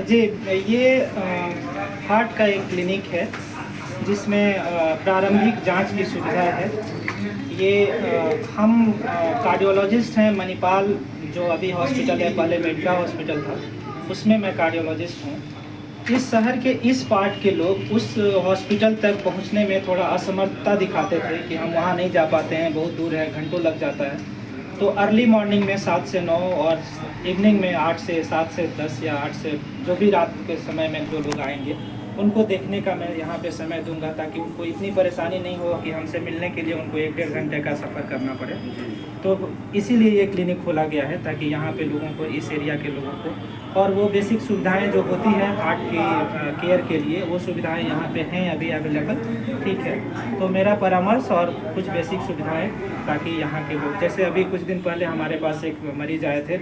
जी, ये हार्ट का एक क्लिनिक है जिसमें प्रारंभिक जांच की सुविधा है। ये हम कार्डियोलॉजिस्ट हैं मणिपाल, जो अभी हॉस्पिटल है, पहले मेडिका हॉस्पिटल था, उसमें मैं कार्डियोलॉजिस्ट हूँ। इस शहर के इस पार्ट के लोग उस हॉस्पिटल तक पहुँचने में थोड़ा असमर्थता दिखाते थे कि हम वहाँ नहीं जा पाते हैं, बहुत दूर है, घंटों लग जाता है। तो अर्ली मॉर्निंग में 7 से 9 और इवनिंग में 8 से 7 से 10 या 8 से जो भी रात के समय में जो लोग आएंगे उनको देखने का मैं यहाँ पे समय दूंगा, ताकि उनको इतनी परेशानी नहीं हो कि हमसे मिलने के लिए उनको 1-1.5 घंटे का सफ़र करना पड़े। तो इसीलिए ये क्लिनिक खोला गया है, ताकि यहाँ पे लोगों को, इस एरिया के लोगों को, और वो बेसिक सुविधाएं जो होती हैं हार्ट की केयर के लिए, वो सुविधाएं यहाँ पे हैं अभी अवेलेबल। ठीक है, तो मेरा परामर्श और कुछ बेसिक सुविधाएं, ताकि यहाँ के लोग, जैसे अभी कुछ दिन पहले हमारे पास एक मरीज आए थे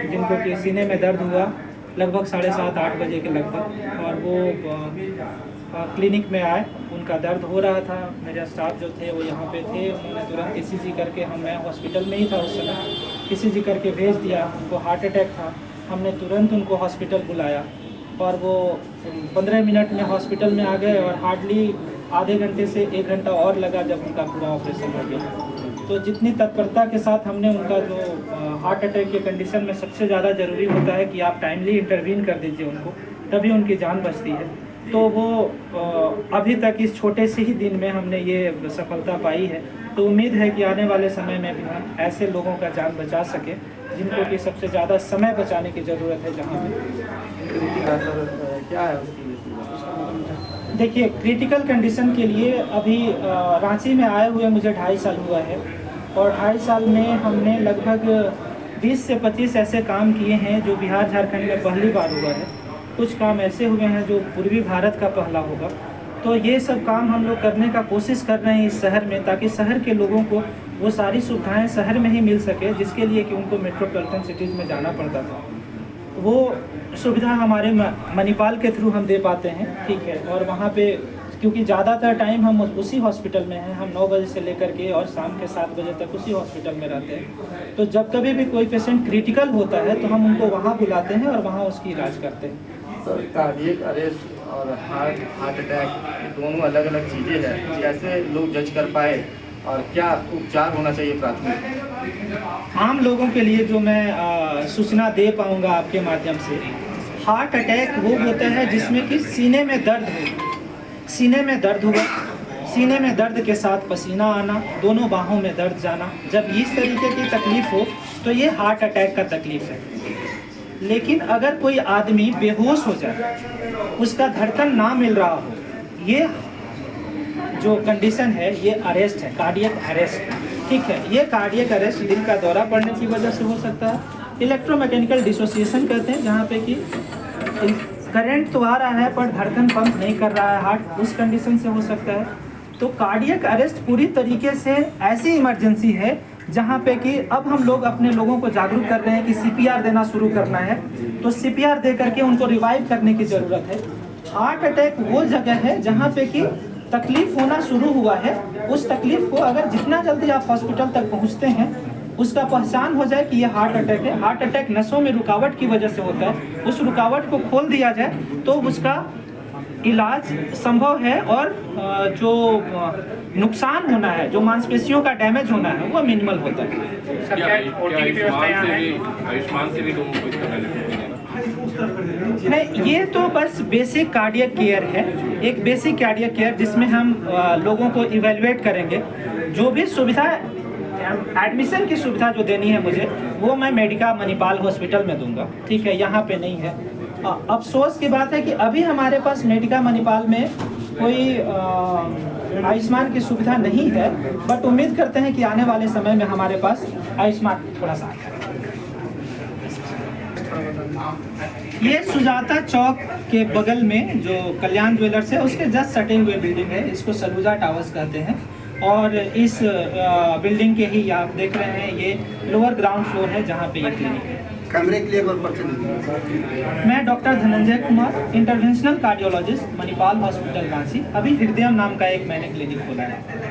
जिनको कि सीने में दर्द हुआ लगभग 7:30-8 बजे के लगभग, और वो क्लिनिक में आए, उनका दर्द हो रहा था। मेरे स्टाफ जो थे वो यहाँ पे थे, उन्होंने तुरंत ECG करके, मैं हॉस्पिटल में ही था उस समय, ECG करके भेज दिया। उनको हार्ट अटैक था, हमने तुरंत उनको हॉस्पिटल बुलाया और वो 15 मिनट में हॉस्पिटल में आ गए, और हार्डली आधे घंटे से 1 घंटा और लगा जब उनका पूरा ऑपरेशन हो गया। तो जितनी तत्परता के साथ हमने उनका, जो हार्ट अटैक के कंडीशन में सबसे ज़्यादा ज़रूरी होता है कि आप टाइमली इंटरवीन कर दीजिए उनको, तभी उनकी जान बचती है। तो वो अभी तक इस छोटे से ही दिन में हमने ये सफलता पाई है। तो उम्मीद है कि आने वाले समय में भी हम ऐसे लोगों का जान बचा सकें जिनको कि सबसे ज़्यादा समय बचाने की ज़रूरत है। जहाँ क्या है उसकी? देखिए, क्रिटिकल कंडीशन के लिए अभी रांची में आए हुए मुझे 2.5 साल हुआ है, और 2.5 साल में हमने लगभग 20 से 25 ऐसे काम किए हैं जो बिहार झारखंड में पहली बार हुआ है। कुछ काम ऐसे हुए हैं जो पूर्वी भारत का पहला होगा। तो ये सब काम हम लोग करने का कोशिश कर रहे हैं इस शहर में, ताकि शहर के लोगों को वो सारी सुविधाएं शहर में ही मिल सके, जिसके लिए कि उनको मेट्रोपॉलिटन सिटीज़ में जाना पड़ता था। वो सुविधा हमारे मणिपाल के थ्रू हम दे पाते हैं। ठीक है, और वहाँ पे क्योंकि ज़्यादातर टाइम हम उसी हॉस्पिटल में हैं, हम 9 बजे से लेकर के और शाम के 7 बजे तक उसी हॉस्पिटल में रहते हैं। तो जब कभी भी कोई पेशेंट क्रिटिकल होता है तो हम उनको वहाँ बुलाते हैं और वहाँ उसकी इलाज करते हैं। सर, कार्डियक अरेस्ट और हार्ट अटैक, ये दोनों अलग अलग चीज़ें हैं, कैसे लोग जज कर पाए और क्या उपचार होना चाहिए प्राथमिक? आम लोगों के लिए जो मैं सूचना दे पाऊँगा आपके माध्यम से, हार्ट अटैक वो होता है जिसमें कि सीने में दर्द हो, सीने में दर्द होगा, सीने में दर्द के साथ पसीना आना, दोनों बाहों में दर्द जाना। जब इस तरीके की तकलीफ़ हो तो ये हार्ट अटैक का तकलीफ़ है। लेकिन अगर कोई आदमी बेहोश हो जाए, उसका धड़कन ना मिल रहा हो, ये जो कंडीशन है ये अरेस्ट है, कार्डियक अरेस्ट। ठीक है, ये कार्डियक अरेस्ट दिल का दौरा पड़ने की वजह से हो सकता है। इलेक्ट्रोमैकेनिकल डिसोसिएशन कहते हैं, जहाँ पे कि करंट तो आ रहा है पर धड़कन पंप नहीं कर रहा है हार्ट, उस कंडीशन से हो सकता है। तो कार्डियक अरेस्ट पूरी तरीके से ऐसी इमरजेंसी है जहाँ पे कि अब हम लोग अपने लोगों को जागरूक कर रहे हैं कि CPR देना शुरू करना है। तो CPR दे करके उनको रिवाइव करने की ज़रूरत है। हार्ट अटैक वो जगह है जहाँ पे कि तकलीफ़ होना शुरू हुआ है। उस तकलीफ़ को अगर जितना जल्दी आप हॉस्पिटल तक पहुँचते हैं, उसका पहचान हो जाए कि ये हार्ट अटैक है। हार्ट अटैक नसों में रुकावट की वजह से होता है, उस रुकावट को खोल दिया जाए तो उसका इलाज संभव है, और जो नुकसान होना है, जो मांसपेशियों का डैमेज होना है, वो मिनिमल होता है। आयुष्मान से भी लोगों को इसका बेनिफिट मिलेगा? नहीं, ये तो बस बेसिक कार्डियक केयर है, एक बेसिक कार्डियक केयर जिसमें हम लोगों को इवेलुएट करेंगे। जो भी सुविधा, एडमिशन की सुविधा जो देनी है मुझे, वो मैं मेडिका मणिपाल हॉस्पिटल में दूंगा। ठीक है, यहाँ पे नहीं है। अफसोस की बात है कि अभी हमारे पास मेडिका मणिपाल में कोई आयुष्मान की सुविधा नहीं है, बट उम्मीद करते हैं कि आने वाले समय में हमारे पास आयुष्मान थोड़ा सा आएगा। ये सुजाता चौक के बगल में जो कल्याण ज्वेलर्स है, उसके जस्ट सटे हुए बिल्डिंग है, इसको सलूजा टावर्स कहते हैं। और इस बिल्डिंग के ही आप देख रहे हैं, ये लोअर ग्राउंड फ्लोर है जहाँ पे ये क्लिनिक है। कमरे के लिए मैं doctor Dhananjay Kumar, interventional cardiologist, Manipal hospital Ranchi. अभी हृदयम नाम का एक मैंने क्लिनिक खोला है।